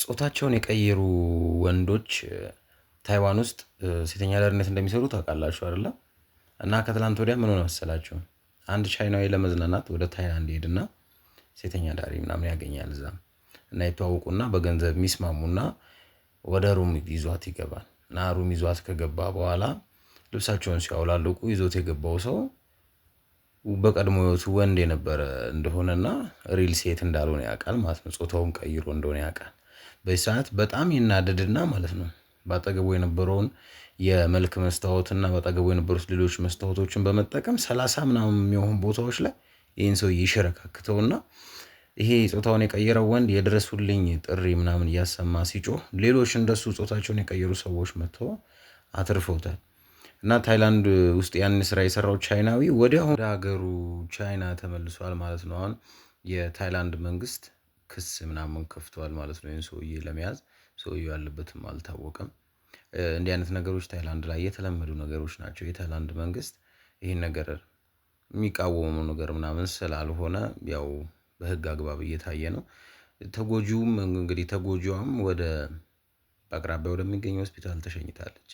ጾታቸውን የቀየሩ ወንዶች ታይዋን ውስጥ ሴተኛ አዳሪነት እንደሚሰሩ ታውቃላችሁ አይደለ? እና ከትላንት ወዲያ ምን ሆነ መሰላችሁ? አንድ ቻይናዊ ለመዝናናት ወደ ታይላንድ ይሄድና ሴተኛ አዳሪ ምናምን ያገኛል እዛ እና ይተዋወቁና በገንዘብ የሚስማሙና ወደ ሩም ይዟት ይገባል። እና ሩም ይዟት ከገባ በኋላ ልብሳቸውን ሲያውላልቁ ይዞት የገባው ሰው በቀድሞ ህይወቱ ወንድ የነበረ እንደሆነና ሪል ሴት እንዳልሆነ ያውቃል ማለት ነው። ጾታውን ቀይሮ እንደሆነ ያውቃል። በዚህ ሰዓት በጣም ይናደድና ማለት ነው በአጠገቡ የነበረውን የመልክ መስታወትና በአጠገቡ የነበሩት ሌሎች መስታወቶችን በመጠቀም 30 ምናምን የሚሆን ቦታዎች ላይ ይህን ሰው ይሸረካክተውና ይሄ ጾታውን የቀየረው ወንድ የድረሱልኝ ጥሪ ምናምን እያሰማ ሲጮህ ሌሎች እንደሱ ጾታቸውን የቀየሩ ሰዎች መጥተው አትርፈውታል። እና ታይላንድ ውስጥ ያንን ስራ የሰራው ቻይናዊ ወዲያው ወደ ሀገሩ ቻይና ተመልሷል ማለት ነው። አሁን የታይላንድ መንግስት ክስ ምናምን ከፍተዋል ማለት ነው። ይሄን ሰውዬ ለመያዝ ሰውዬው ያለበትም አልታወቀም። እንዲህ አይነት ነገሮች ታይላንድ ላይ የተለመዱ ነገሮች ናቸው። የታይላንድ መንግስት ይሄን ነገር የሚቃወመው ነገር ምናምን ስላልሆነ ያው በህግ አግባብ እየታየ ነው። ተጎጂውም እንግዲህ ተጎጂዋም ወደ በአቅራቢያ ወደሚገኝ ሆስፒታል ተሸኝታለች።